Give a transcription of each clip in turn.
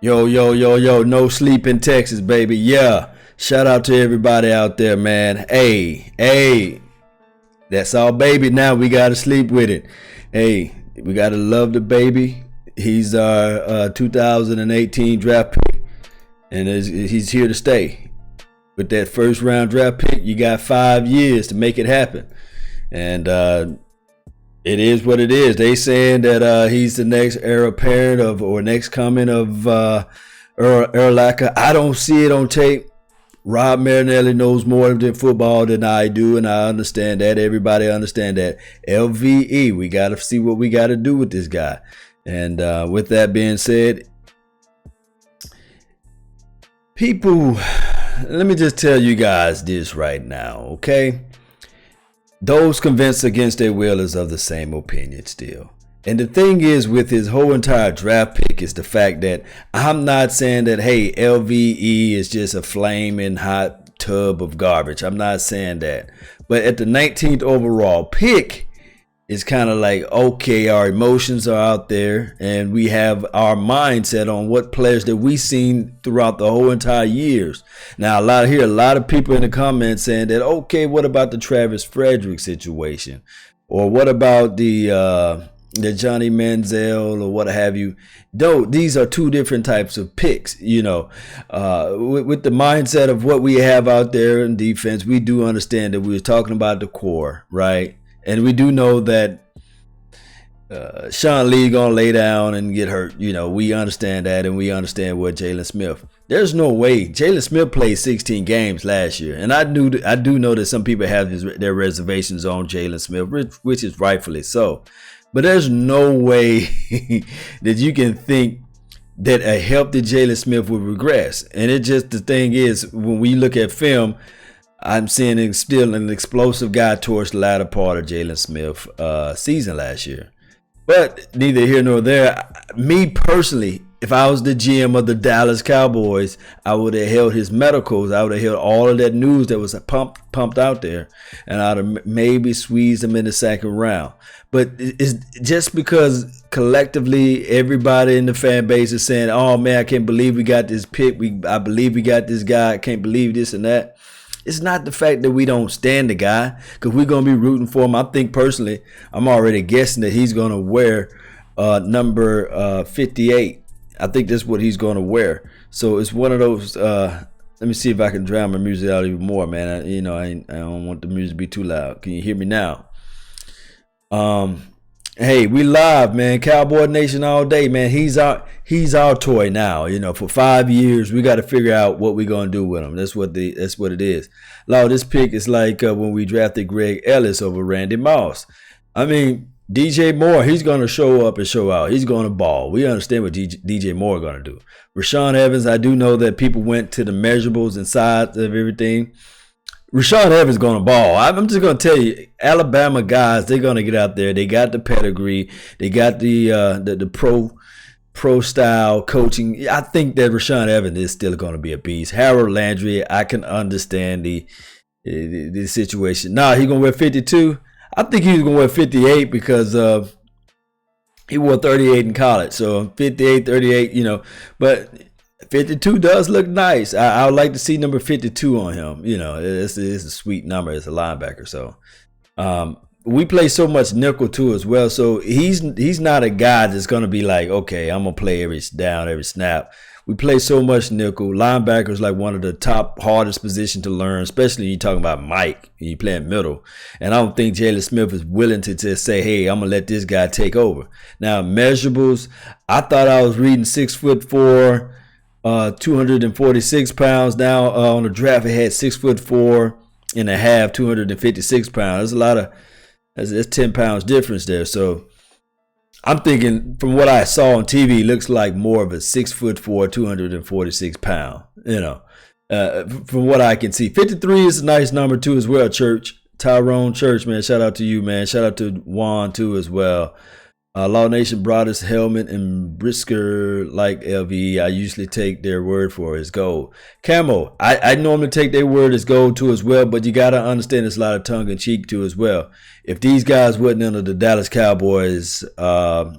Yo, yo, yo, yo, no sleep in Texas, baby. Yeah. Shout out to everybody out there, man. Hey, that's our baby now. We got to sleep with it. Hey, we got to love the baby. He's our 2018 draft pick, and he's here to stay. With that first round draft pick, you got 5 years to make it happen. And it is what it is. They saying that he's the next heir apparent of or next coming of Urlacher. I don't see it on tape. Rob Marinelli knows more than football than I do, and I understand that. Everybody understand that. LVE, we got to see what we got to do with this guy. And with that being said, people, let me just tell you guys this right now, okay? Those convinced against their will is of the same opinion still. And the thing is with his whole entire draft pick is the fact that I'm not saying that, hey, LVE is just a flaming hot tub of garbage. I'm not saying that. But at the 19th overall pick, it's kind of like, okay, our emotions are out there and we have our mindset on what players that we've seen throughout the whole entire years. Now, a lot of people in the comments saying that, okay, what about the Travis Frederick situation? Or what about the Johnny Manziel or what have you? Though these are two different types of picks, with the mindset of what we have out there in defense, we do understand that we were talking about the core, right? And we do know that Sean Lee gonna lay down and get hurt. We understand that, and we understand what Jalen Smith. There's no way Jalen Smith played 16 games last year, and I do know that some people have their reservations on Jalen Smith, which is rightfully so. But there's no way that you can think that a healthy Jalen Smith would regress. And the thing is, when we look at film, I'm seeing still an explosive guy towards the latter part of Jalen Smith's season last year. But neither here nor there. Me personally, if I was the GM of the Dallas Cowboys, I would have held his medicals. I would have held all of that news that was pumped out there, and I'd have maybe squeezed him in the second round. But it's just because collectively everybody in the fan base is saying, oh man, I can't believe we got this pick. I believe we got this guy. I can't believe this and that. It's not the fact that we don't stand the guy, because we're going to be rooting for him. I think personally, I'm already guessing that he's going to wear number 58. I think that's what he's going to wear. So it's one of those. Let me see if I can drown my music out even more, man. I don't want the music to be too loud. Can you hear me now? Hey, we live, man. Cowboy Nation all day, man. He's our toy now. For 5 years, we got to figure out what we're gonna do with him. That's what it is. Law, this pick is like when we drafted Greg Ellis over Randy Moss. I mean, DJ Moore, he's gonna show up and show out. He's gonna ball. We understand what DJ Moore gonna do. Rashaan Evans, I do know that people went to the measurables and sides of everything. Rashaan Evans going to ball. I'm just going to tell you, Alabama guys, they're going to get out there. They got the pedigree. They got the pro style coaching. I think that Rashaan Evans is still going to be a beast. Harold Landry, I can understand the situation. Nah, he's going to wear 52. I think he's going to wear 58 because he wore 38 in college. So 58, 38, but 52 does look nice. I would like to see number 52 on him. It's a sweet number as a linebacker. So we play so much nickel too as well. So he's not a guy that's going to be like, okay, I'm going to play every down, every snap. We play so much nickel. Linebacker is like one of the top hardest positions to learn, especially when you're talking about Mike. You playing middle. And I don't think Jalen Smith is willing to just say, hey, I'm going to let this guy take over. Now, measurables, I thought I was reading 6'4", 246 pounds. Now on the draft, it had 6'4.5", 256 pounds. That's 10 pounds difference there. So I'm thinking from what I saw on TV, it looks like more of a 6'4", 246 pound. From what I can see, 53 is a nice number too as well. Tyrone Church, man, shout out to you, man. Shout out to Juan too as well. Law Nation brought his helmet and brisker like LVE. I usually take their word for it as gold. Camo, I normally take their word as gold too as well, but you got to understand there's a lot of tongue in cheek too as well. If these guys wasn't under the Dallas Cowboys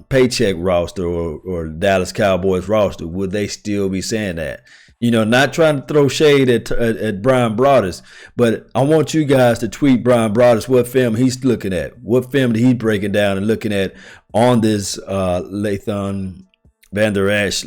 paycheck roster or Dallas Cowboys roster, would they still be saying that? You know, not trying to throw shade at Brian Broaddus, but I want you guys to tweet Brian Broaddus what film he's looking at, what film that he's breaking down and looking at on this Leighton Vander Esch,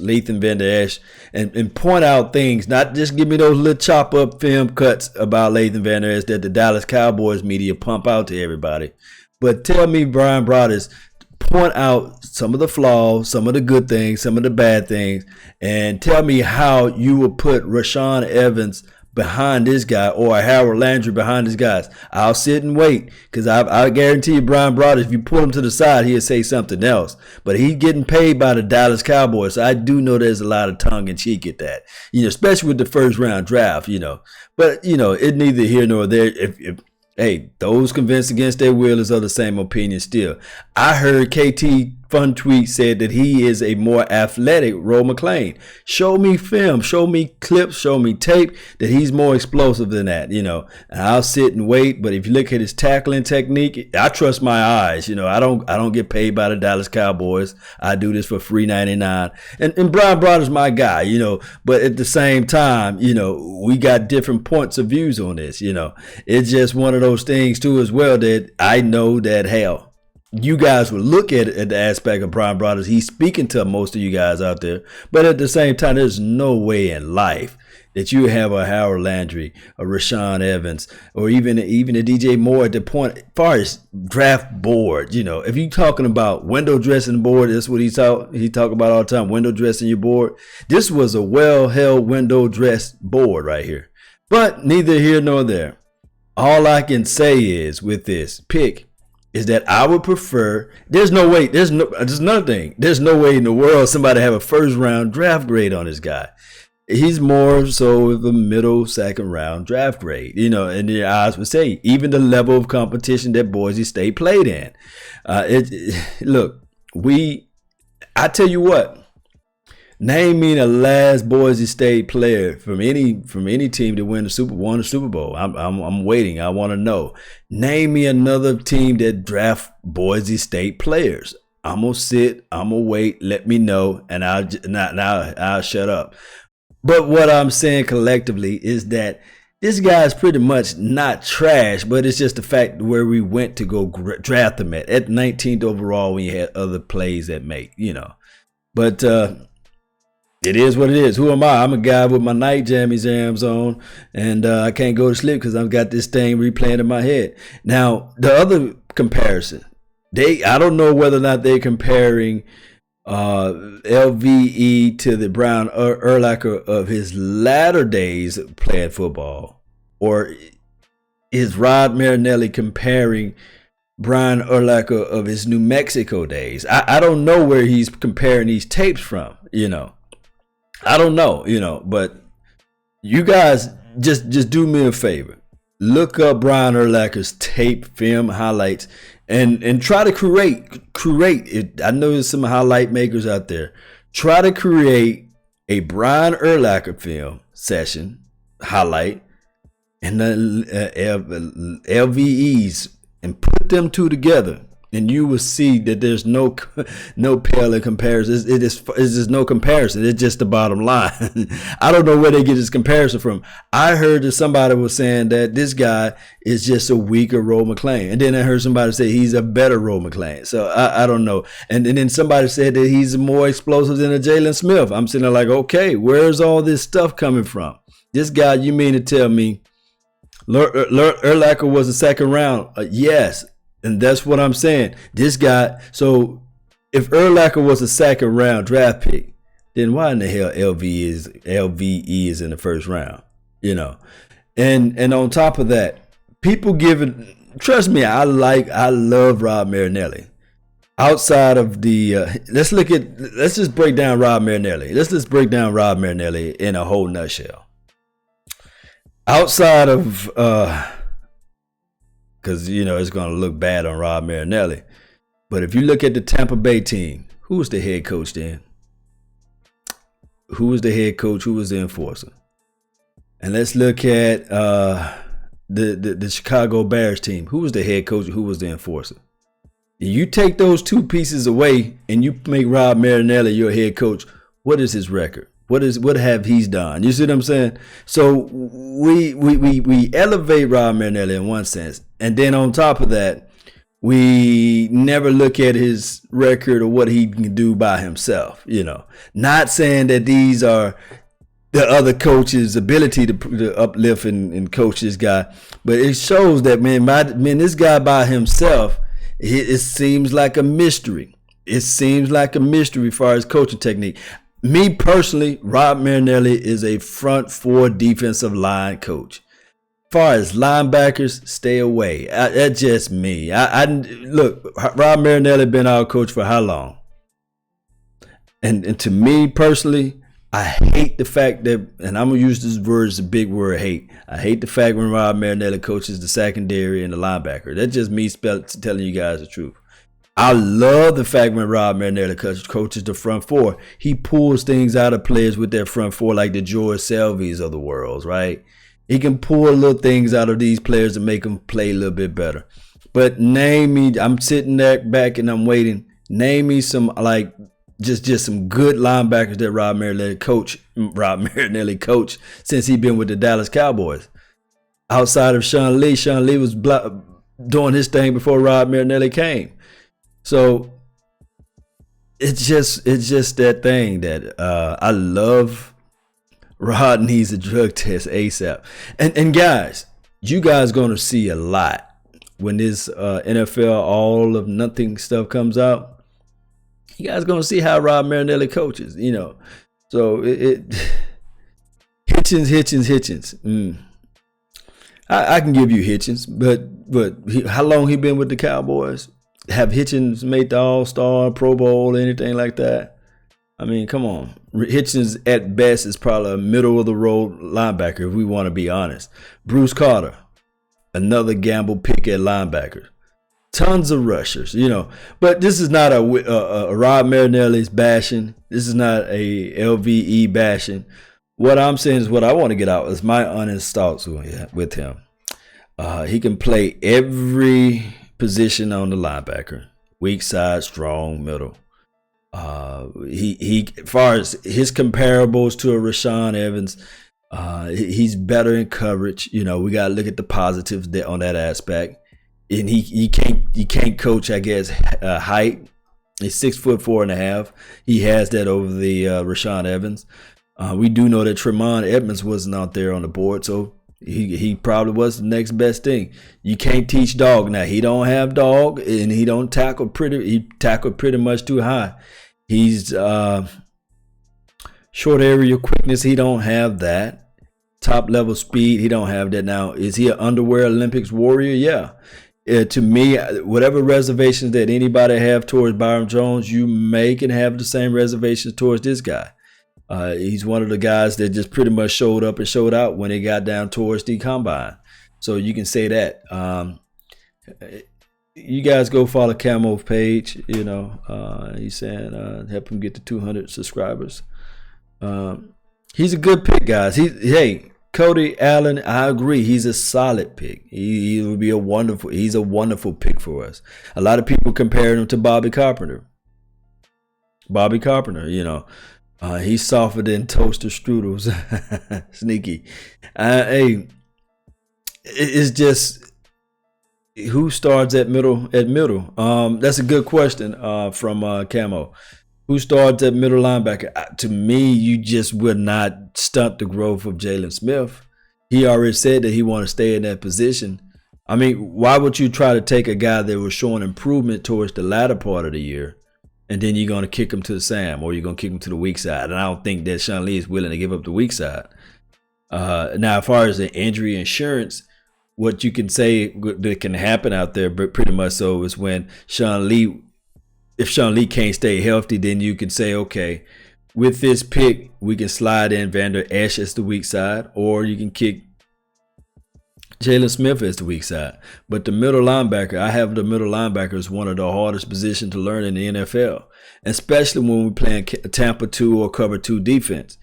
and point out things, not just give me those little chop up film cuts about Leighton Vander Esch that the Dallas Cowboys media pump out to everybody, but tell me, Brian Broaddus, point out some of the flaws, some of the good things, some of the bad things, and tell me how you will put Rashaan Evans behind this guy or Harold Landry behind these guys. I'll sit and wait because I guarantee you Brian Broaddus, if you pull him to the side, he'll say something else. But he's getting paid by the Dallas Cowboys, so I do know there's a lot of tongue in cheek at that, you know, especially with the first round draft, you know. But, you know, it neither here nor there. If hey, those convinced against their will is of the same opinion still. I heard KT Fun Tweet said that he is a more athletic Roe McClain. Show me film, show me clips, show me tape that he's more explosive than that, you know. And I'll sit and wait, but if you look at his tackling technique, I trust my eyes, you know. I don't get paid by the Dallas Cowboys. I do this for free 99. And Brian Broaddus my guy, you know, but at the same time, you know, we got different points of views on this, you know. It's just one of those things too as well that I know that hell, you guys would look at it at the aspect of Brian Broaddus. He's speaking to most of you guys out there. But at the same time, there's no way in life that you have a Harold Landry, a Rashaan Evans, or even a DJ Moore at the point as far as draft board. You know, if you're talking about window dressing board, that's what he talk about all the time, window dressing your board. This was a well-held window dressed board right here. But neither here nor there. All I can say is with this pick is that I would prefer, there's no way in the world somebody have a first round draft grade on this guy. He's more so of a middle second round draft grade, you know, and your eyes would say even the level of competition that Boise State played in. Look, I tell you what, name me the last Boise State player from any team that won the Super Bowl. I'm waiting. I want to know. Name me another team that draft Boise State players. I'm gonna sit. I'm gonna wait. Let me know, and I'll shut up. But what I'm saying collectively is that this guy is pretty much not trash, but it's just the fact where we went to go draft him at 19th overall when you had other plays that make, you know. But it is what it is. Who am I? I'm a guy with my night jams on, and I can't go to sleep because I've got this thing replaying in my head. Now, the other comparison, I don't know whether or not they're comparing LVE to the Brown Urlacher of his latter days playing football, or is Rod Marinelli comparing Brian Urlacher of his New Mexico days? I don't know where he's comparing these tapes from, you know. I don't know, you know, but you guys just do me a favor. Look up Brian Urlacher's tape, film, highlights, and try to create it. I know there's some highlight makers out there. Try to create a Brian Urlacher film session, highlight, and the LVEs, and put them two together. And you will see that there's no pale in comparison. It's just no comparison. It's just the bottom line. I don't know where they get this comparison from. I heard that somebody was saying that this guy is just a weaker Roe McClain. And then I heard somebody say he's a better Roe McClain. So I don't know. And then somebody said that he's more explosive than a Jalen Smith. I'm sitting there like, okay, where's all this stuff coming from? This guy, you mean to tell me Urlacher was a second round? Yes. And that's what I'm saying. This guy, so if Urlacher was a second round draft pick, then why in the hell LVE is in the first round? You know. And on top of that, people give it, trust me, I love Rod Marinelli. Outside of the let's just break down Rod Marinelli. Let's just break down Rod Marinelli in a whole nutshell. Outside of because, you know, it's going to look bad on Rod Marinelli. But if you look at the Tampa Bay team, who was the head coach then? Who was the head coach? Who was the enforcer? And let's look at the Chicago Bears team. Who was the head coach? Who was the enforcer? You take those two pieces away and you make Rob Marinelli your head coach. What is his record? What have he's done? You see what I'm saying? So we elevate Rob Marinelli in one sense, and then on top of that, we never look at his record or what he can do by himself. You know, not saying that these are the other coach's ability to uplift and coach this guy, but it shows that this guy by himself, it seems like a mystery. It seems like a mystery as far as coaching technique. Me personally, Rob Marinelli is a front four defensive line coach. As far as linebackers, stay away. That's just me. Look, Rob Marinelli been our coach for how long? And to me personally, I hate the fact that, and I'm going to use this word as a big word, hate. I hate the fact when Rob Marinelli coaches the secondary and the linebacker. That's just me telling you guys the truth. I love the fact when Rob Marinelli coaches the front four. He pulls things out of players with their front four like the George Selvies of the world, right? He can pull little things out of these players and make them play a little bit better. But name me, I'm sitting there back and I'm waiting. Name me some like just some good linebackers that Rob Marinelli coached since he's been with the Dallas Cowboys. Outside of Sean Lee was doing his thing before Rob Marinelli came. So it's just that thing that I love. Rod needs a drug test ASAP. And guys, you guys going to see a lot when this NFL all of nothing stuff comes out. You guys going to see how Rob Marinelli coaches, you know. So Hitchens. I can give you Hitchens, but how long he been with the Cowboys? Have Hitchens made the All-Star, Pro Bowl, anything like that? I mean, come on. Hitchens at best is probably a middle-of-the-road linebacker if we want to be honest. Bruce Carter, another gamble pick at linebacker. Tons of rushers, you know. But this is not a Rob Marinelli's bashing. This is not a LVE bashing. What I'm saying is what I want to get out is my honest thoughts with him. He can play every position on the linebacker, weak side, strong, middle. He as far as his comparables to a Rashaan Evans, he's better in coverage. You know, we got to look at the positives on that aspect. And he can't coach, I guess, height. He's 6'4.5". He has that over the Rashaan Evans. We do know that Tremont Edmonds wasn't out there on the board, so he probably was the next best thing. You can't teach dog. Now he don't have dog, and he don't tackle pretty. He tackled pretty much too high. He's short area quickness. He don't have that. Top level speed. He don't have that. Now is he an underwear Olympics warrior? Yeah. To me, whatever reservations that anybody have towards Byron Jones, you can have the same reservations towards this guy. He's one of the guys that just pretty much showed up and showed out when it got down towards the combine. So you can say that. You guys go follow Camo's page. You know, he's saying help him get to 200 subscribers. He's a good pick, guys. Cody Allen, I agree. He's a solid pick. He would be he's a wonderful pick for us. A lot of people comparing him to Bobby Carpenter. You know. He's softer than toaster strudels. Sneaky. It's just who starts at middle? That's a good question from Camo. Who starts at middle linebacker? To me, you just would not stunt the growth of Jalen Smith. He already said that he want to stay in that position. I mean, why would you try to take a guy that was showing improvement towards the latter part of the year, and then you're going to kick him to the Sam, or you're going to kick him to the weak side? And I don't think that Sean Lee is willing to give up the weak side. Now, as far as the injury insurance, what you can say that can happen out there, but pretty much so, is when if Sean Lee can't stay healthy, then you can say, okay, with this pick, we can slide in Vander Esch as the weak side, or you can kick Jalen Smith is the weak side. But the middle linebacker, I have the middle linebacker as one of the hardest positions to learn in the NFL, especially when we're playing Tampa 2 or cover 2 defense.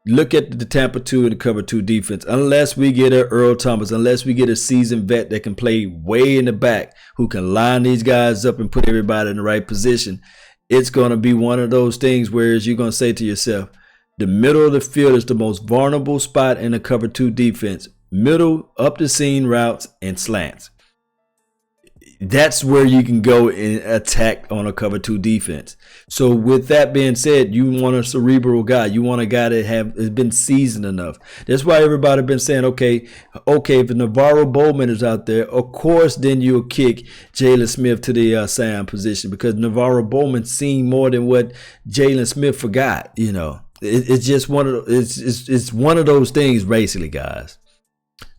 Look at the Tampa 2 and the cover 2 defense. Unless we get an Earl Thomas, unless we get a seasoned vet that can play way in the back, who can line these guys up and put everybody in the right position, it's going to be one of those things where you're going to say to yourself, the middle of the field is the most vulnerable spot in the cover 2 defense. Middle, up the seam routes, and slants. That's where you can go and attack on a cover 2 defense. So with that being said, you want a cerebral guy. You want a guy that has been seasoned enough. That's why everybody been saying, okay, if Navarro Bowman is out there, of course, then you'll kick Jalen Smith to the Sam position, because Navarro Bowman seen more than what Jalen Smith forgot. You know, it's just one of it's one of those things, basically, guys.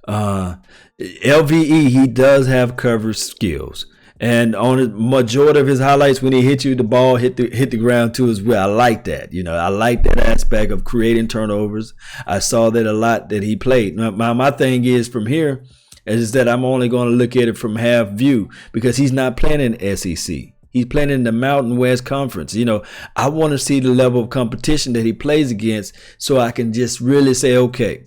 LVE, he does have coverage skills, and on the majority of his highlights, when he hit you, the ball hit the ground too as well. I like that. You know, I like that aspect of creating turnovers. I saw that a lot that he played. Now, my thing is from here is that I'm only going to look at it from half view, because he's not playing in SEC. He's playing in the Mountain West Conference. You know, I want to see the level of competition that he plays against, so I can just really say, okay,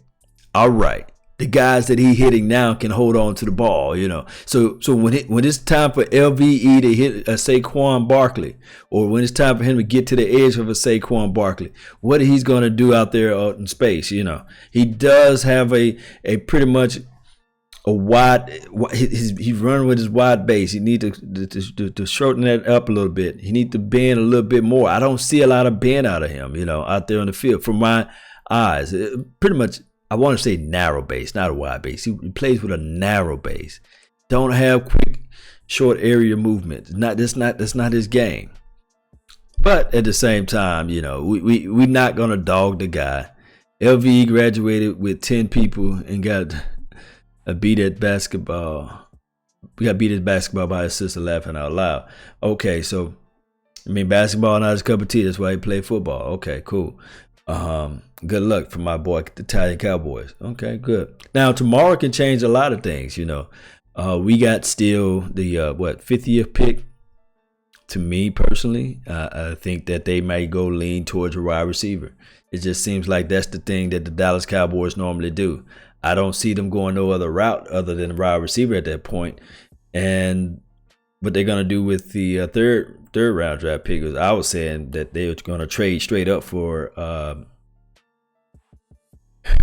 all right, the guys that he's hitting now can hold on to the ball, you know. So when it's time for LVE to hit a Saquon Barkley, or when it's time for him to get to the edge of a Saquon Barkley, what he's going to do out there out in space, you know. He does have a pretty much a wide, he's running with his wide base. He needs to shorten that up a little bit. He needs to bend a little bit more. I don't see a lot of bend out of him, you know, out there on the field from my eyes. Pretty much, I want to say narrow base, not a wide base. He plays with a narrow base. Don't have quick, short area movement. That's not his game. But at the same time, you know, we're not gonna dog the guy. LVE graduated with 10 people and got beat at basketball. We got beat at basketball by his sister, laughing out loud. Okay, so I mean, basketball not his cup of tea. That's why he played football. Okay, cool. Good luck for my boy, the Italian Cowboys. Okay, good. Now, tomorrow can change a lot of things, you know. We got still the, 50th pick. To me, personally, I think that they might go lean towards a wide receiver. It just seems like that's the thing that the Dallas Cowboys normally do. I don't see them going no other route other than a wide receiver at that point. And what they're going to do with the third round draft pick is, I was saying that they were going to trade straight up for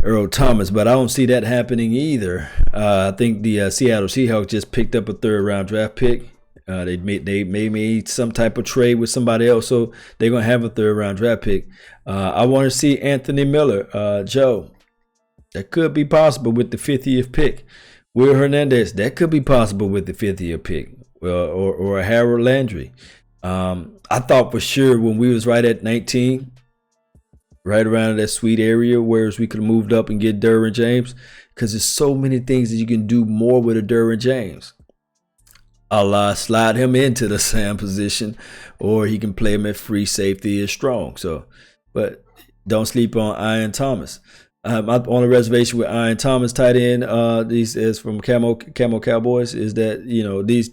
Earl Thomas, but I don't see that happening either. I think the Seattle Seahawks just picked up a third round draft pick. They made some type of trade with somebody else, so they're going to have a third round draft pick. I want to see Anthony Miller, Joe. That could be possible with the 50th pick. Will Hernandez, that could be possible with the 50th pick. Or a Harold Landry. I thought for sure when we was right at 19, right around that sweet area, whereas we could have moved up and get Derwin James, because there's so many things that you can do more with a Derwin James. Allah slide him into the Sam position, or he can play him at free safety is strong. So, but don't sleep on Ian Thomas. I'm on a reservation with Ian Thomas, tight end. These is from Camo Cowboys. Is that, you know, these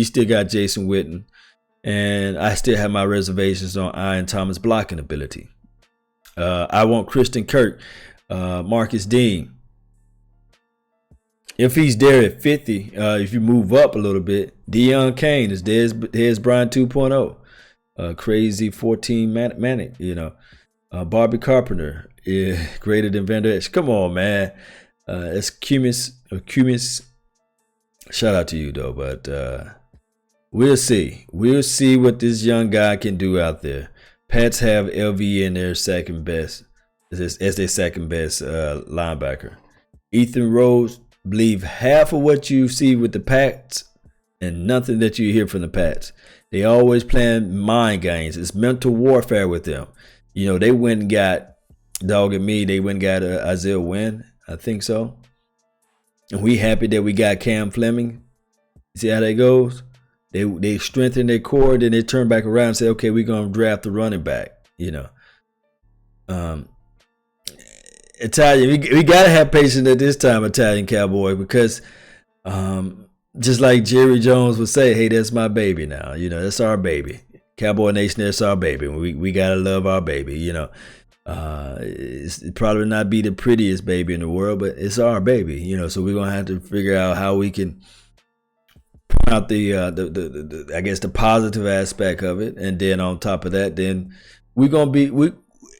still got Jason Witten, and I still have my reservations on Ian Thomas' blocking ability. I want Christian Kirk, Marcus Dean. If he's there at 50, if you move up a little bit, Deion Kane is there's Brian 2.0. Crazy 14 manic, you know. Barbie Carpenter, greater than Vander Esch. Come on, man. It's Cumis. Shout out to you, though. But we'll see. We'll see what this young guy can do out there. Pats have LVE in their second best, as their second best linebacker. Ethan Rhodes, believe half of what you see with the Pats and nothing that you hear from the Pats. They always playing mind games. It's mental warfare with them. You know, they went and got, dog and me, they went and got Isaiah Wynn, I think so. And we happy that we got Cam Fleming. See how that goes? They strengthen their core, then they turn back around and say, okay, we're going to draft the running back, you know. Italian, we gotta have patience at this time, Italian Cowboy, because just like Jerry Jones would say, hey, that's my baby now. You know, that's our baby. Cowboy Nation, that's our baby. We gotta love our baby, you know. It's probably not be the prettiest baby in the world, but it's our baby, you know. So we're gonna have to figure out how we can point out the I guess the positive aspect of it, and then on top of that, then we're gonna be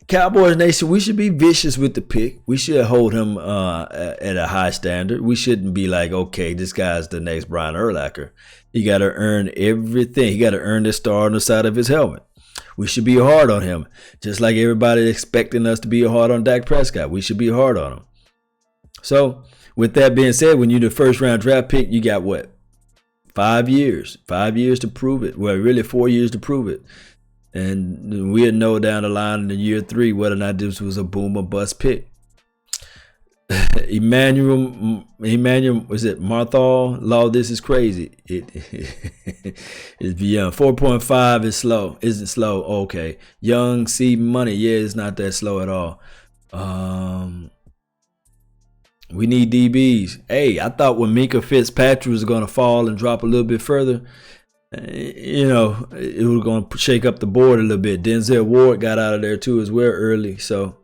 Cowboys Nation. We should be vicious with the pick. We should hold him at a high standard. We shouldn't be like, okay, this guy's the next Brian Urlacher. He got to earn everything. He got to earn the star on the side of his helmet. We should be hard on him, just like everybody expecting us to be hard on Dak Prescott. We should be hard on him. So, with that being said, when you're the first round draft pick, you got what? 5 years. 5 years to prove it. Well, really 4 years to prove it. And we'll know down the line in year 3 whether or not this was a boom or bust pick. Emmanuel, was it Marthal? Law, this is crazy. It's beyond 4.5 is slow. Isn't slow. Okay. Young C Money. Yeah, it's not that slow at all. We need DBs. Hey, I thought when Minka Fitzpatrick was going to fall and drop a little bit further, you know, it was going to shake up the board a little bit. Denzel Ward got out of there too as well early. So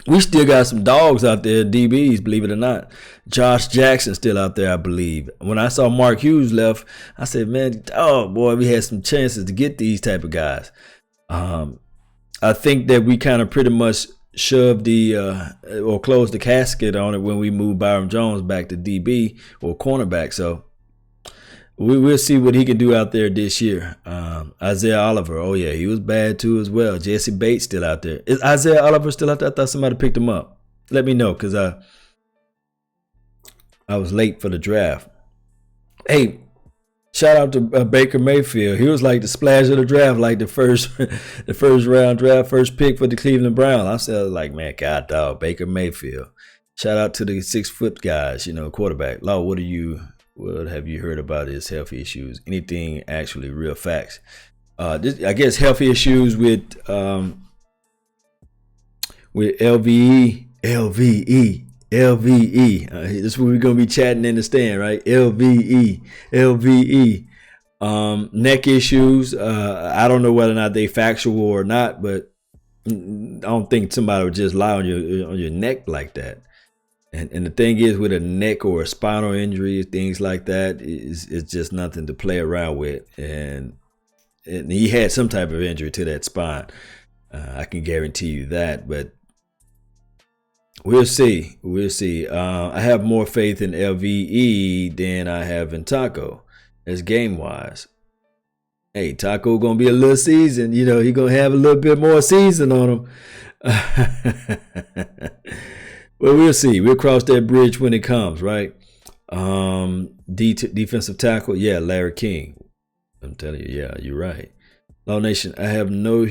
we still got some dogs out there, DBs, believe it or not. Josh Jackson still out there, I believe. When I saw Mark Hughes left, I said, man, oh boy, we had some chances to get these type of guys. I think that we kind of pretty much shoved or closed the casket on it when we moved Byron Jones back to DB or cornerback. So we will see what he can do out there this year. Isaiah Oliver, oh yeah, he was bad too as well. Jesse Bates still out there. Is Isaiah Oliver still out there? I thought somebody picked him up. Let me know, because I was late for the draft. Hey, shout out to Baker Mayfield. He was like the splash of the draft, like the first round draft, first pick for the Cleveland Browns. I said, like, man, God dog, Baker Mayfield. Shout out to the 6 foot guys, you know, quarterback. Law, what have you heard about his health issues? Anything actually real facts? I guess health issues with LVE. This is what we're gonna be chatting in the stand, right? LVE. Neck issues. I don't know whether or not they factual or not, but I don't think somebody would just lie on your neck like that. And the thing is, with a neck or a spinal injury, things like that, it's just nothing to play around with. And he had some type of injury to that spine. I can guarantee you that. But we'll see. I have more faith in LVE than I have in Taco, as game-wise. Hey, Taco gonna be a little seasoned. You know, he gonna have a little bit more season on him. Well, we'll see. We'll cross that bridge when it comes, right? Defensive tackle, yeah, Larry King. I'm telling you, yeah, you're right. Law Nation, I'm no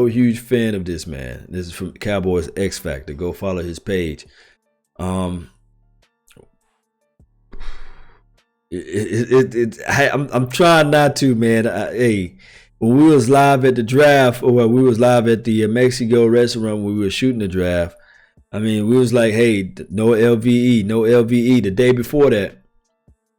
huge fan of this man. This is from Cowboys X Factor. Go follow his page. I'm trying not to, man. Hey, when we was live at the draft, or we was live at the Mexico restaurant when we were shooting the draft, I mean, we was like, hey, no LVE, no LVE. The day before that,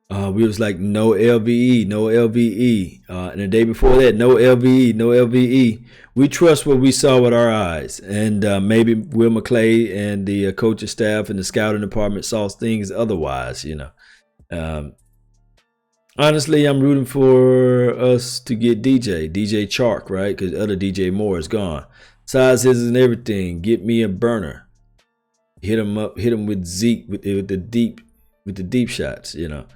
we was like, no LVE, no LVE. And the day before that, no LVE, no LVE. We trust what we saw with our eyes. And maybe Will McClay and the coaching staff and the scouting department saw things otherwise, you know. Honestly, I'm rooting for us to get DJ Chark, right? Because other DJ Moore is gone. Size and everything. Get me a burner. Hit him up. Hit him with Zeke with the deep shots. You know,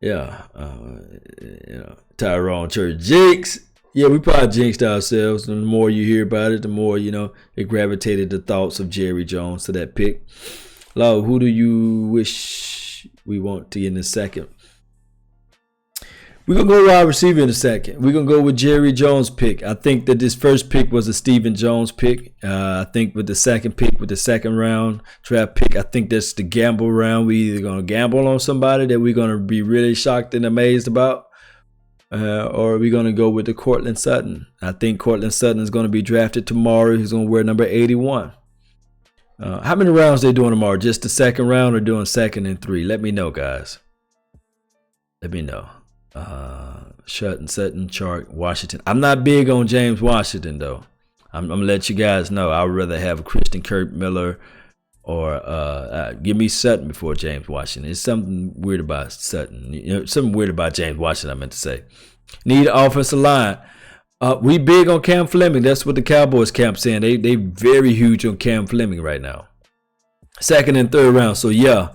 yeah. Tyrone Church jinx. Yeah, we probably jinxed ourselves. And the more you hear about it, the more it gravitated the thoughts of Jerry Jones to that pick. Lau, who do you wish we want to in the second? We're going to go wide receiver in a second. We're going to go with Jerry Jones' pick. I think that this first pick was a Stephen Jones pick. I think with the second pick, with the second round draft pick, I think that's the gamble round. We either going to gamble on somebody that we're going to be really shocked and amazed about, or we're going to go with the Cortland Sutton. I think Cortland Sutton is going to be drafted tomorrow. He's going to wear number 81. How many rounds they doing tomorrow? Just the second round or doing second and 3? Let me know, guys. Let me know. Sutton, Chark, Washington. I'm not big on James Washington, though. I'm going to let you guys know. I would rather have Christian Kirk Miller or give me Sutton before James Washington. It's something weird about Sutton. Something weird about James Washington, I meant to say. Need offensive line. We big on Cam Fleming. That's what the Cowboys camp saying. They very huge on Cam Fleming right now. Second and third round. So yeah,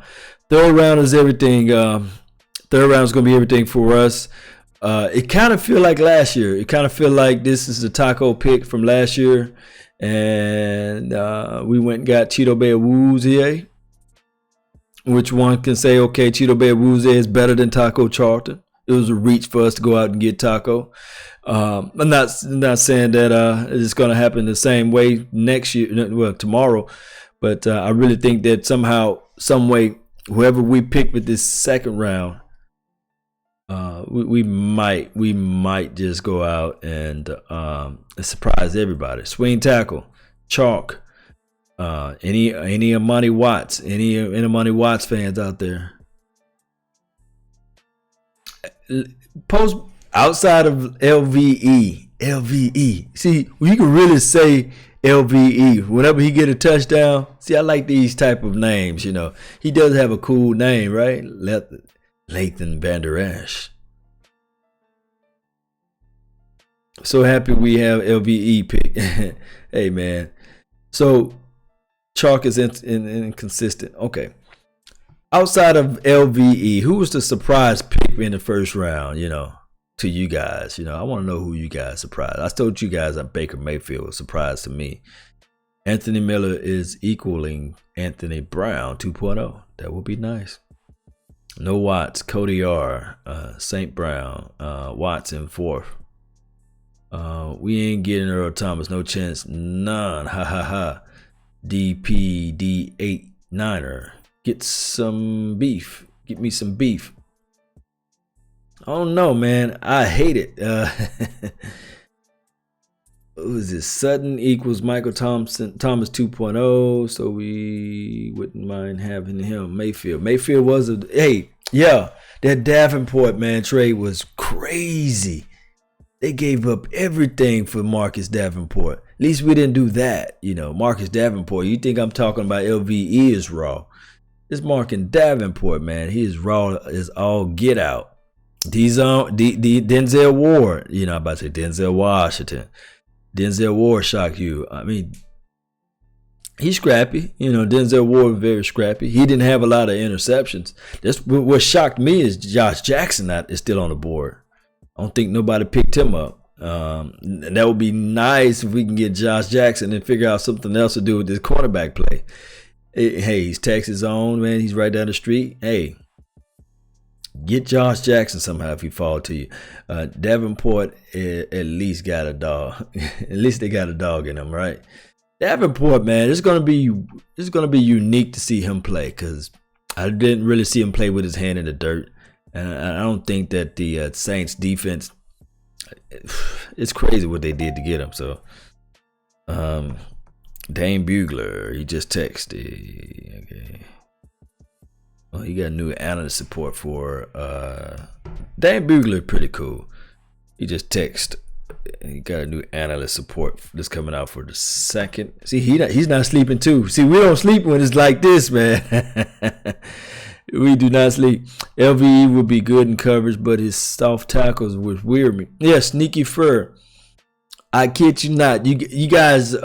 third round is everything. Third round is gonna be everything for us. It kind of feel like last year. It kind of feel like this is the taco pick from last year, and we went and got Cheeto Bear Woozier, which one can say, okay, Cheeto Bear Woozier is better than Taco Charlton. It was a reach for us to go out and get Taco. I'm not saying that it's going to happen the same way next year, well, tomorrow, but I really think that somehow, some way, whoever we pick with this second round, we might just go out and surprise everybody. Swing tackle, chalk. Any Amani Watts, any Amani Watts fans out there? Post outside of LVE. See, you can really say LVE whenever he get a touchdown. See, I like these type of names. You know, he does have a cool name, right? Leighton Vander Esch. So happy we have LVE pick. Hey man, so chalk is inconsistent. Okay. Outside of LVE, who was the surprise pick in the first round, to you guys? I want to know who you guys surprised. I told you guys that Baker Mayfield was a surprise to me. Anthony Miller is equaling Anthony Brown 2.0. That would be nice. No Watts, Cody R, St. Brown, Watts in fourth. We ain't getting Earl Thomas. No chance. None. Ha ha ha. DPD8 Niner. Get some beef. Get me some beef. I don't know, man. I hate it. Who is this? Sutton equals Michael Thomas 2.0. So we wouldn't mind having him. Mayfield was that Davenport, man, trade was crazy. They gave up everything for Marcus Davenport. At least we didn't do that. Marcus Davenport. You think I'm talking about LVE is raw. It's Marcus Davenport, man. He is raw as all get out. Denzel Ward. I'm about to say Denzel Washington. Denzel Ward shocked you. I mean, he's scrappy. Denzel Ward very scrappy. He didn't have a lot of interceptions. That's what shocked me is Josh Jackson is still on the board. I don't think nobody picked him up. And that would be nice if we can get Josh Jackson and figure out something else to do with this cornerback play. Hey, he's Texas owned, man. He's right down the street. Hey, get Josh Jackson somehow if he fall to you. Davenport at least got a dog. At least they got a dog in him, right? Davenport, man, it's gonna be unique to see him play because I didn't really see him play with his hand in the dirt, and I don't think that the Saints defense. It's crazy what they did to get him. So, Dane Bugler, he just texted. Okay. Well, he got new analyst support for Dane Bugler, pretty cool. He just texted. He got a new analyst support that's coming out for the second. See, he's not sleeping too. See, we don't sleep when it's like this, man. We do not sleep. LVE would be good in coverage, but his soft tackles would weird me. Yeah, Sneaky Fur. I kid you not. You guys,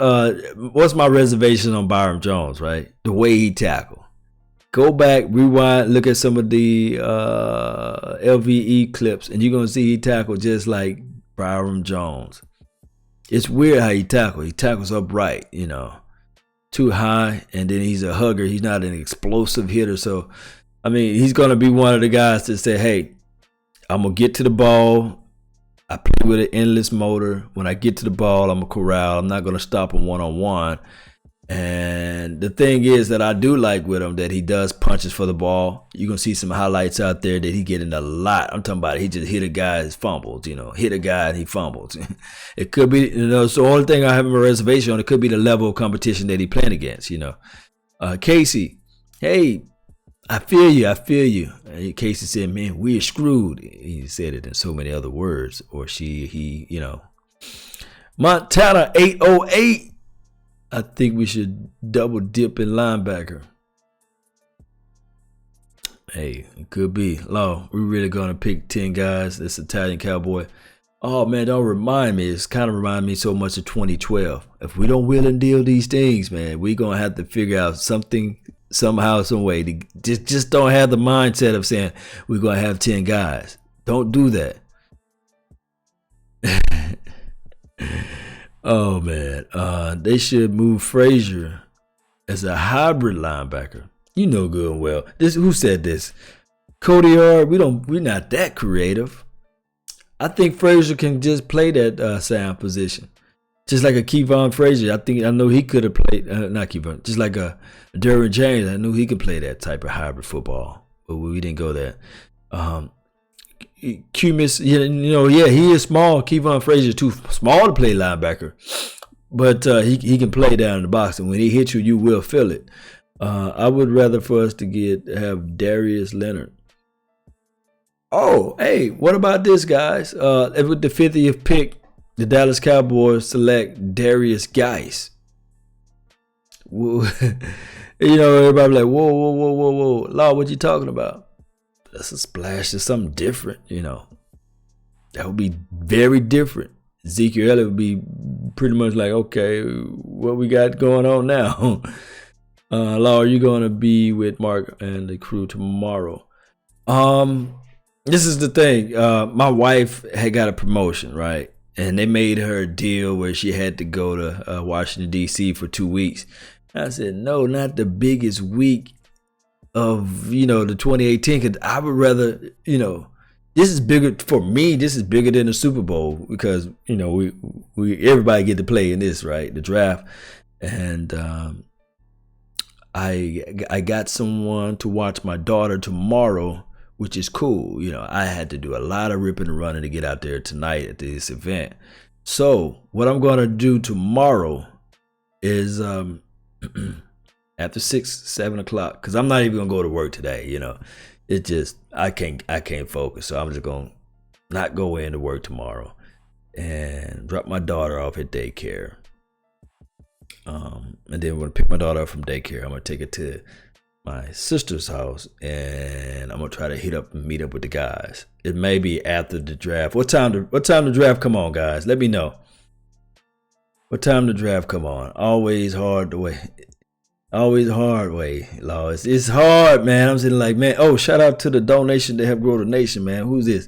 what's my reservation on Byron Jones, right? The way he tackled. Go back, rewind, look at some of the LVE clips, and you're going to see he tackled just like Byron Jones. It's weird how he tackles. He tackles upright, too high, and then he's a hugger. He's not an explosive hitter. So, I mean, he's going to be one of the guys that say, hey, I'm going to get to the ball. I play with an endless motor. When I get to the ball, I'm a corral. I'm not going to stop him one-on-one. And the thing is that I do like with him that he does punches for the ball. You're going to see some highlights out there that he getting a lot. I'm talking about he just hit a guy and fumbles, hit a guy and he fumbles. It could be, so the only thing I have a reservation on, it could be the level of competition that he playing against, Casey, hey, I feel you. I feel you. Casey said, man, we're screwed. He said it in so many other words. Or he, Montana 808. I think we should double dip in linebacker. Hey, it could be. Law, we're really going to pick 10 guys. This Italian Cowboy. Oh, man, don't remind me. It's kind of remind me so much of 2012. If we don't wheel and deal these things, man, we're going to have to figure out something, somehow, some way. To just don't have the mindset of saying we're going to have 10 guys. Don't do that. Oh, man. They should move Frazier as a hybrid linebacker. You know good and well. Who said this? Cody Yard. We're not that creative. I think Frazier can just play that sound position. Just like a Kevon Frazier. I know he could have played, not Kevon, just like a Derwin James. I knew he could play that type of hybrid football. But we didn't go there. Cumis, he is small. Kevon Frazier is too small to play linebacker. But he can play down in the box. And when he hits you, you will feel it. I would rather for us to have Darius Leonard. Oh, hey, what about this, guys? With the 50th pick, the Dallas Cowboys select Darius Geis. Everybody like, whoa. Law, what you talking about? That's a splash of something different, That would be very different. Ezekiel Elliott would be pretty much like, okay, what we got going on now? Law, are you going to be with Mark and the crew tomorrow? This is the thing. My wife had got a promotion, right? And they made her a deal where she had to go to Washington, D.C. for 2 weeks. I said, no, not the biggest week of, the 2018. Because I would rather, this is bigger for me. This is bigger than the Super Bowl because, we everybody get to play in this, right? The draft. And I got someone to watch my daughter tomorrow, which is cool. I had to do a lot of ripping and running to get out there tonight at this event. So what I'm going to do tomorrow is after 6-7 o'clock, because I'm not even going to go to work today. It just, I can't focus. So I'm just going to not go into work tomorrow and drop my daughter off at daycare. And then when I pick my daughter up from daycare, I'm going to take her to my sister's house, and I'm gonna try to meet up with the guys. It may be after the draft. What time the draft come on, guys? Let me know. What time the draft come on? Always hard way. Law. It's hard, man. I'm sitting like, man. Oh, shout out to the donation to help grow the nation, man. Who's this?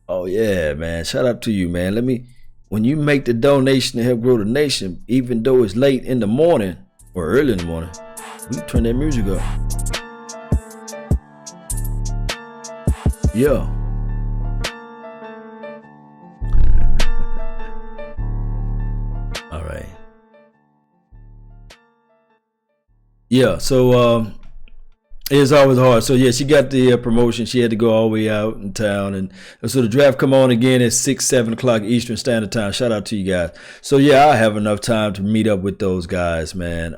Oh yeah, man. Shout out to you, man. When you make the donation to help grow the nation, even though it's late in the morning or early in the morning, we turn that music up. Yeah. All right. Yeah, so it's always hard. So yeah, she got the promotion. She had to go all the way out in town, and so the draft come on again at 6-7 o'clock Eastern Standard Time. Shout out to you guys. So yeah, I have enough time to meet up with those guys, man.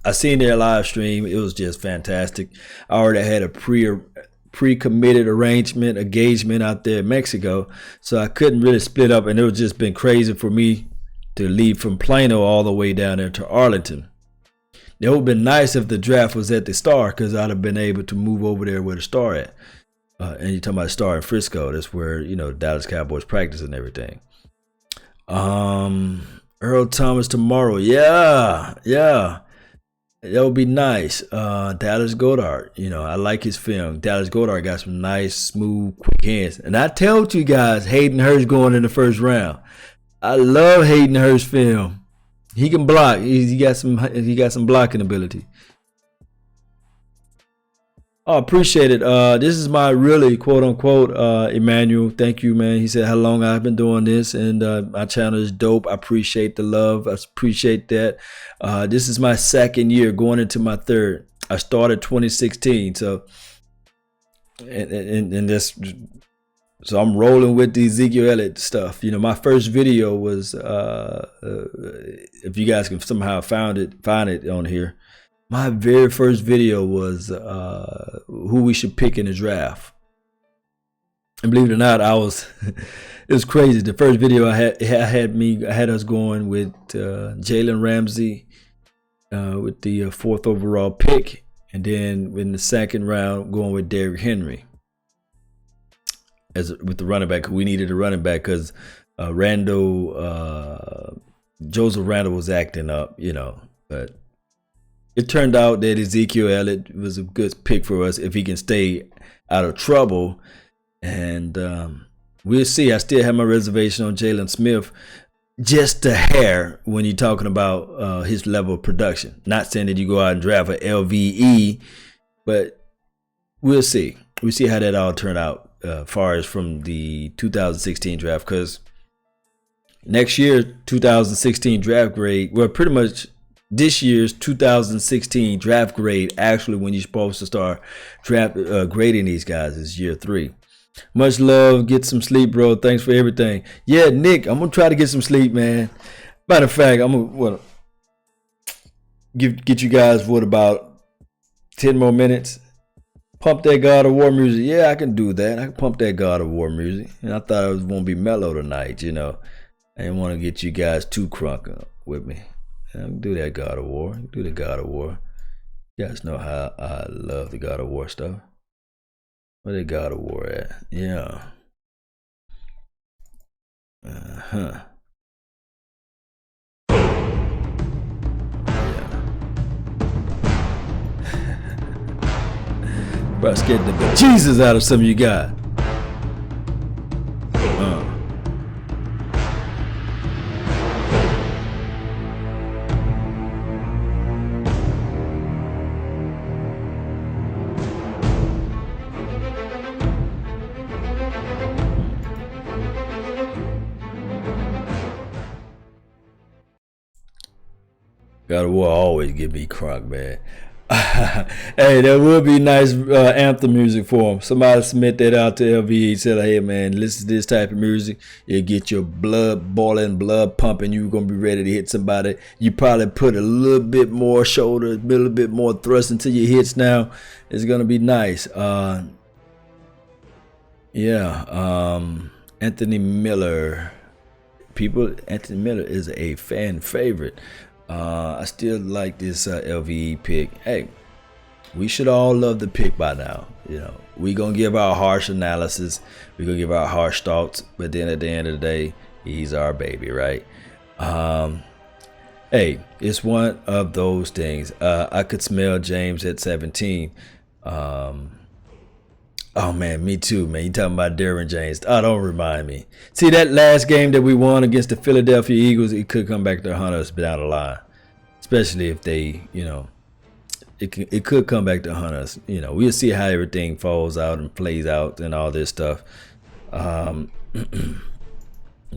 I seen their live stream. It was just fantastic. I already had a pre-committed engagement out there in Mexico, so I couldn't really split up, and it was just been crazy for me to leave from Plano all the way down there to Arlington. It would have been nice if the draft was at the Star, because I'd have been able to move over there where the Star at. And you're talking about the Star in Frisco. That's where, Dallas Cowboys practice and everything. Earl Thomas tomorrow. Yeah. That would be nice. Dallas Goedert. I like his film. Dallas Goedert got some nice, smooth, quick hands. And I told you guys, Hayden Hurst going in the first round. I love Hayden Hurst film. He can block. He got some blocking ability. Oh, appreciate it. This is my really quote unquote Emmanuel. Thank you, man. He said how long I've been doing this, and my channel is dope. I appreciate the love. I appreciate that. This is my second year, going into my third. I started 2016, so and this. So I'm rolling with the Ezekiel Elliott stuff. My first video was if you guys can somehow find it on here. My very first video was who we should pick in the draft. And believe it or not, it was crazy. The first video I had us going with Jalen Ramsey with the 4th overall pick, and then in the second round going with Derrick Henry with the running back. We needed a running back because Joseph Randle was acting up, but it turned out that Ezekiel Elliott was a good pick for us if he can stay out of trouble. And we'll see. I still have my reservation on Jalen Smith, just a hair when you're talking about his level of production. Not saying that you go out and draft an LVE, but we'll see. We'll see how that all turned out as far as from the 2016 draft, because next year, 2016 draft grade, well, pretty much this year's 2016 draft grade, actually when you're supposed to start grading these guys, is year 3. Much love. Get some sleep, bro. Thanks for everything. Yeah, Nick, I'm gonna try to get some sleep, man. Matter of fact, I'm gonna get you guys about 10 more minutes. Pump that God of War music. Yeah, I can do that. I can pump that God of War music. And I thought it was gonna be mellow tonight. I didn't want to get you guys too crunk up with me. I can do that God of War. Do the God of War. You guys know how I love the God of War stuff. Where they God of War at? Yeah. Yeah. Bro, scared the bejesus out of some of you guys. God of War always give me crunk, man. Hey, that would be nice anthem music for him. Somebody submit that out to LVE. Said, hey, man, listen to this type of music. You'll get your blood boiling, blood pumping. You're going to be ready to hit somebody. You probably put a little bit more shoulder, a little bit more thrust into your hits now. It's going to be nice. Anthony Miller. Anthony Miller is a fan favorite. I still like this LVE pick. Hey, we should all love the pick by now. We gonna give our harsh analysis, we gonna give our harsh thoughts, but then at the end of the day, he's our baby, right? Hey, it's one of those things. I could smell James at 17. Oh man, me too, man. You talking about Derwin James? Oh, don't remind me. See, that last game that we won against the Philadelphia Eagles, it could come back to hunt us down the line. Especially if they, it could come back to hunt us. We'll see how everything falls out and plays out and all this stuff.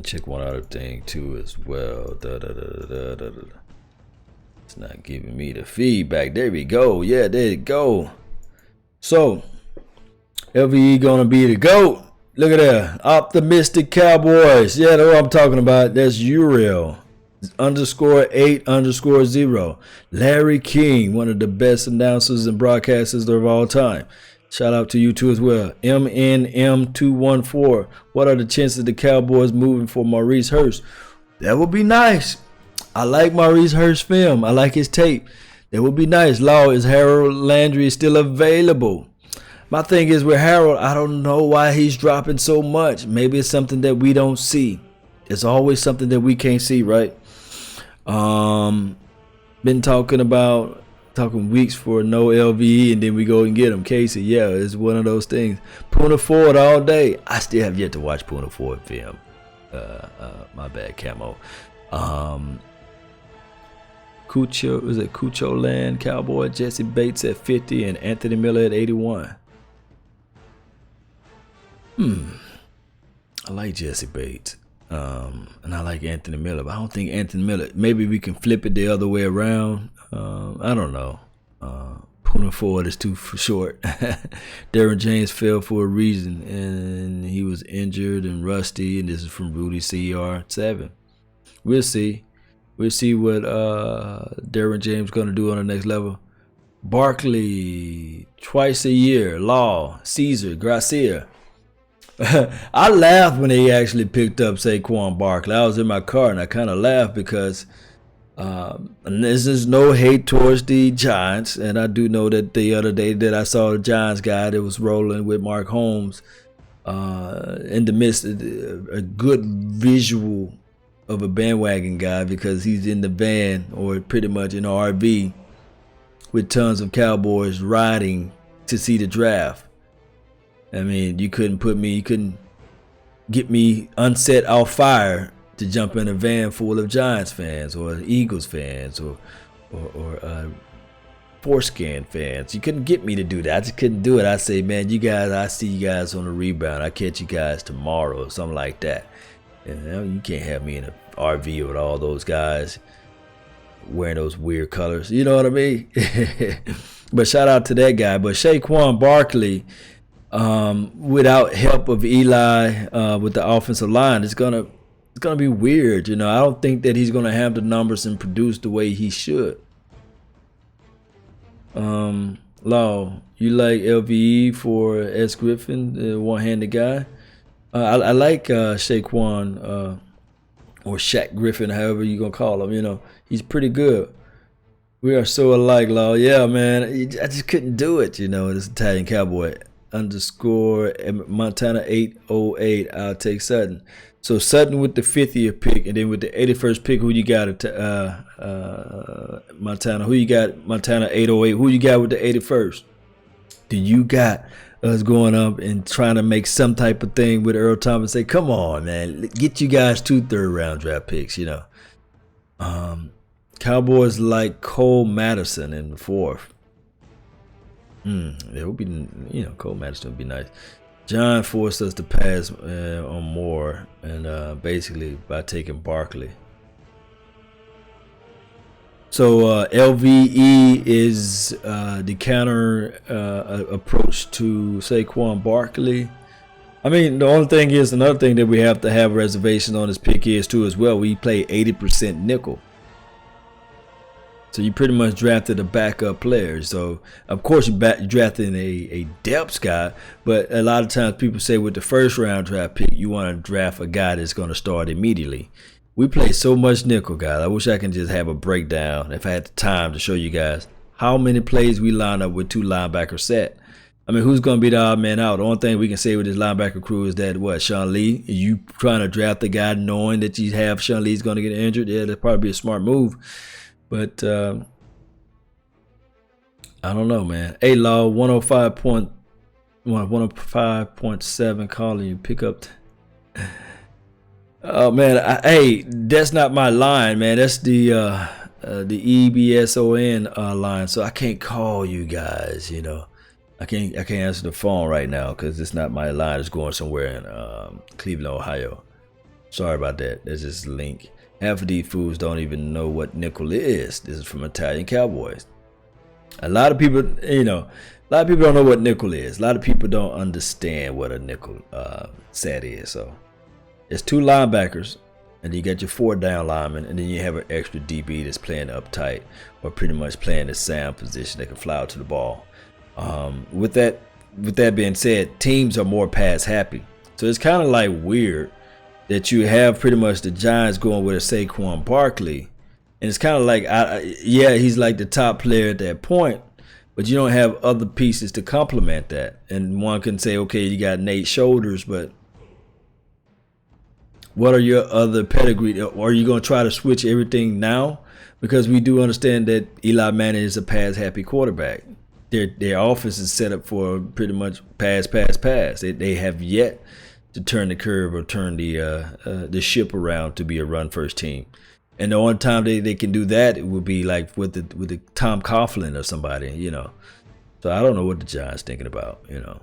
Check one other thing too as well. It's not giving me the feedback. There we go. Yeah, there you go. So LVE gonna be the GOAT. Look at that. Optimistic Cowboys. Yeah, that's what I'm talking about. That's Uriel. _8_0. Larry King, one of the best announcers and broadcasters of all time. Shout out to you too as well. MNM214. What are the chances the Cowboys moving for Maurice Hurst? That would be nice. I like Maurice Hurst's film. I like his tape. That would be nice. Law, is Harold Landry still available? My thing is with Harold, I don't know why he's dropping so much. Maybe it's something that we don't see. It's always something that we can't see, right? Been talking weeks for no LVE, and then we go and get him. Casey, yeah, it's one of those things. Puna Ford all day. I still have yet to watch Puna Ford film. My bad, Camo. Cucho Land Cowboy, Jesse Bates at 50 and Anthony Miller at 81. I like Jesse Bates. And I like Anthony Miller, but I don't think Anthony Miller, maybe we can flip it the other way around. I don't know. Puna Ford is too short. Derwin James fell for a reason, and he was injured and rusty, and this is from Rudy CR7. We'll see. We'll see what Derwin James going to do on the next level. Barkley twice a year. Law, Caesar, Gracia. I laughed when they actually picked up Saquon Barkley. I was in my car and I kind of laughed because and this is no hate towards the Giants. And I do know that the other day that I saw the Giants guy that was rolling with Mark Holmes in the midst of a good visual of a bandwagon guy because he's in the van or pretty much in an RV with tons of Cowboys riding to see the draft. I mean, you couldn't get me unset off fire to jump in a van full of Giants fans or Eagles fans or foreskin fans. You couldn't get me to do that. I just couldn't do it. I say, man, you guys, I see you guys on the rebound. I catch you guys tomorrow or something like that. And you can't have me in an RV with all those guys wearing those weird colors. You know what I mean? But shout out to that guy. But Saquon Barkley, without help of Eli with the offensive line, it's gonna be weird. You know, I don't think that he's gonna have the numbers and produce the way he should. Law, you like LVE for S. Griffin, the one-handed guy? I like Shaquan or Shaq Griffin, however you gonna call him. You know, he's pretty good. We are so alike, Law. Yeah, man. I just couldn't do it. You know, this Italian Cowboy _ Montana 808. I'll take Sutton. So Sutton with the 50th pick, and then with the 81st pick, who you got at Montana? Who you got? Montana 808. Who you got with the 81st? Do you got us going up and trying to make some type of thing with Earl Thomas? Say, come on, man, get you guys 2 third-round draft picks. You know, Cowboys like Cole Madison in the 4th. It would be, you know, Cole Madison would be nice. John forced us to pass on Moore, and basically by taking Barkley. So LVE is the counter approach to Saquon Barkley. I mean, the only thing is, another thing that we have to have reservations on this pick is too as well. We play 80% nickel. So you pretty much drafted a backup player. So, of course, you're drafting a depth guy. But a lot of times people say with the first-round draft pick, you want to draft a guy that's going to start immediately. We play so much nickel, guys. I wish I could just have a breakdown, if I had the time, to show you guys how many plays we line up with 2 linebacker set. I mean, who's going to be the odd man out? The only thing we can say with this linebacker crew is that, what, Sean Lee? Are you trying to draft the guy knowing that you have Sean Lee's going to get injured? Yeah, that'd probably be a smart move. But I don't know, man. Hey, Law, 105.7 calling you. Pick up. Oh, man. Hey, that's not my line, man. That's the EBSON line. So I can't call you guys, you know. I can't answer the phone right now because it's not my line. It's going somewhere in Cleveland, Ohio. Sorry about that. There's this link. Half of these fools don't even know what nickel is. This is from Italian Cowboys. A lot of people, you know, don't know what nickel is. A lot of people don't understand what a nickel set is. So it's 2 linebackers, and you got your 4 down linemen, and then you have an extra DB that's playing up tight or pretty much playing the sound position that can fly out to the ball. With that being said, teams are more pass happy. So it's kind of like weird that you have pretty much the Giants going with a Saquon Barkley. And it's kind of like, yeah, he's like the top player at that point, but you don't have other pieces to complement that. And one can say, okay, you got Nate Shoulders, but what are your other pedigree? Are you going to try to switch everything now? Because we do understand that Eli Manning is a pass-happy quarterback. Their offense is set up for pretty much pass. They have yet to turn the curve or turn the ship around to be a run-first team. And the only time they can do that, it would be like with the Tom Coughlin or somebody, you know. So I don't know what the Giants thinking about, you know.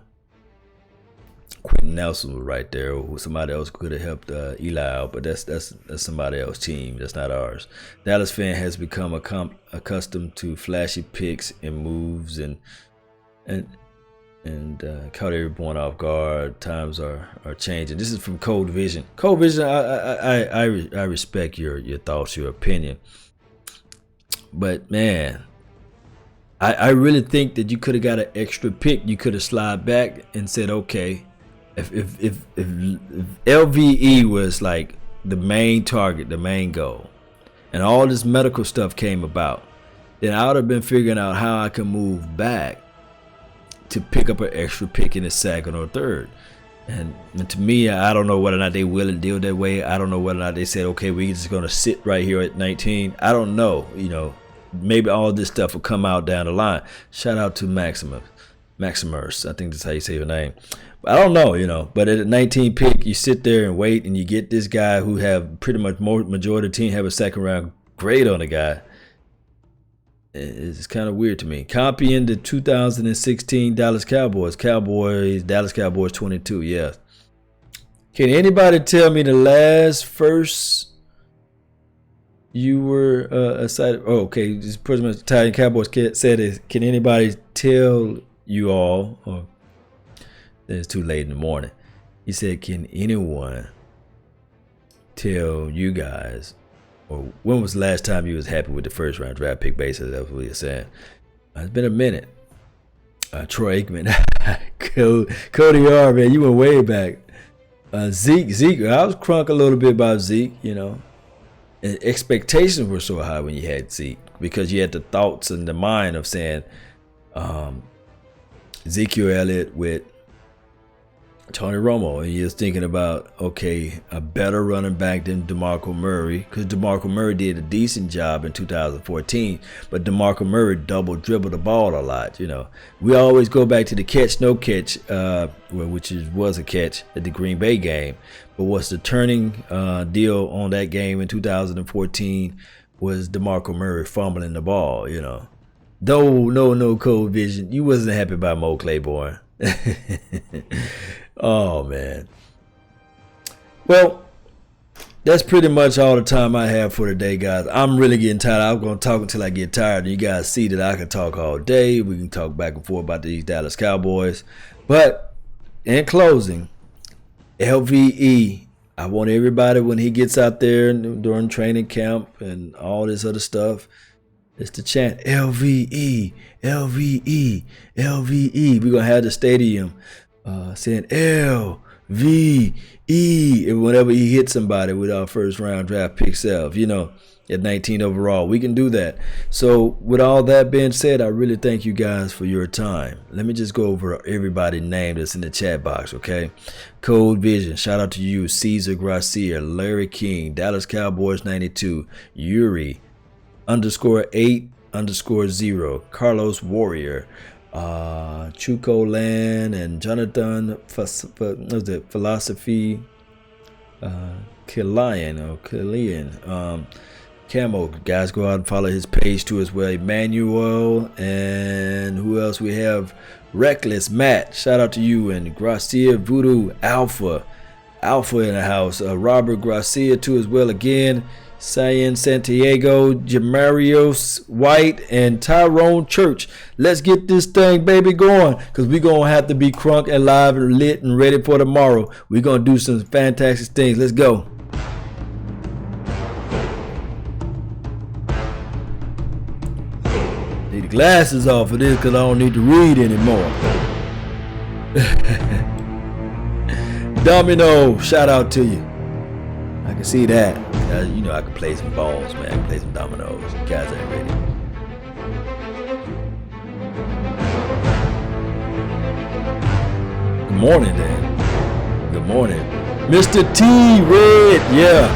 Quentin Nelson was right there, or somebody else could have helped Eli out, but that's somebody else's team. That's not ours. Dallas fan has become accustomed to flashy picks and moves and caught everyone off guard. Times are changing. This is from Cold Vision. Cold Vision, I respect your thoughts, your opinion, but man, I really think that you could have got an extra pick. You could have slid back and said, okay, if LVE was like the main target, the main goal, and all this medical stuff came about, then I would have been figuring out how I can move back to pick up an extra pick in the second or third. And to me, I don't know whether or not they will deal that way. I don't know whether or not they said, okay, we're just going to sit right here at 19. I don't know, maybe all this stuff will come out down the line. Shout out to Maximus, I think that's how you say your name. But I don't know, but at a 19 pick, you sit there and wait, and you get this guy who have pretty much majority of the team have a second round grade on the guy. It's kind of weird to me. Copying the 2016 Dallas Cowboys 22, yeah. Can anybody tell me the last first you were excited? Oh, okay, just pretty much Italian Cowboys said it. Can anybody tell you all? Oh, it's too late in the morning. He said, can anyone tell you guys, or when was the last time you was happy with the first round draft pick basis? That's what you're saying. It's been a minute. Troy Aikman, Cody R, man, you went way back. Zeke, I was crunk a little bit about Zeke, And expectations were so high when you had Zeke, because you had the thoughts and the mind of saying Ezekiel Elliott with Tony Romo, and he was thinking about, okay, a better running back than DeMarco Murray, because DeMarco Murray did a decent job in 2014, but DeMarco Murray double dribbled the ball a lot. We always go back to the catch no catch, which was a catch at the Green Bay game, but what's the turning deal on that game in 2014 was DeMarco Murray fumbling the ball. No cold vision. You wasn't happy about Mo Claiborne. Oh, man. Well, that's pretty much all the time I have for today, guys. I'm really getting tired. I'm going to talk until I get tired. And you guys see that I can talk all day. We can talk back and forth about these Dallas Cowboys. But in closing, LVE, I want everybody, when he gets out there during training camp and all this other stuff, it's the chant, LVE, LVE, LVE. We're going to have the stadium saying LVE, and whenever he hits somebody with our first round draft pick self, at 19 overall, we can do that. So with all that being said, I really thank you guys for your time. Let me just go over everybody's name that's in the chat box, okay? Code Vision, shout out to you. Caesar Gracia, Larry King, Dallas Cowboys 92, Yuri _8_0, Carlos Warrior, Chuko Land, and Jonathan Philosophy, Killian, Camo. Guys, go out and follow his page too as well. Emmanuel, and who else we have? Reckless Matt, shout out to you, and Gracia Voodoo Alpha in the house. Robert Gracia too as well again. Cyan Santiago, Jamarios White, and Tyrone Church. Let's get this thing, baby, going, because we're going to have to be crunk and live and lit and ready for tomorrow. We're going to do some fantastic things. Let's go. Need the glasses off of this because I don't need to read anymore. Domino, shout out to you. I can see that. I can play some balls, man. I can play some dominoes. You guys ain't ready. Good morning, Dan. Good morning. Mr. T. Red, yeah.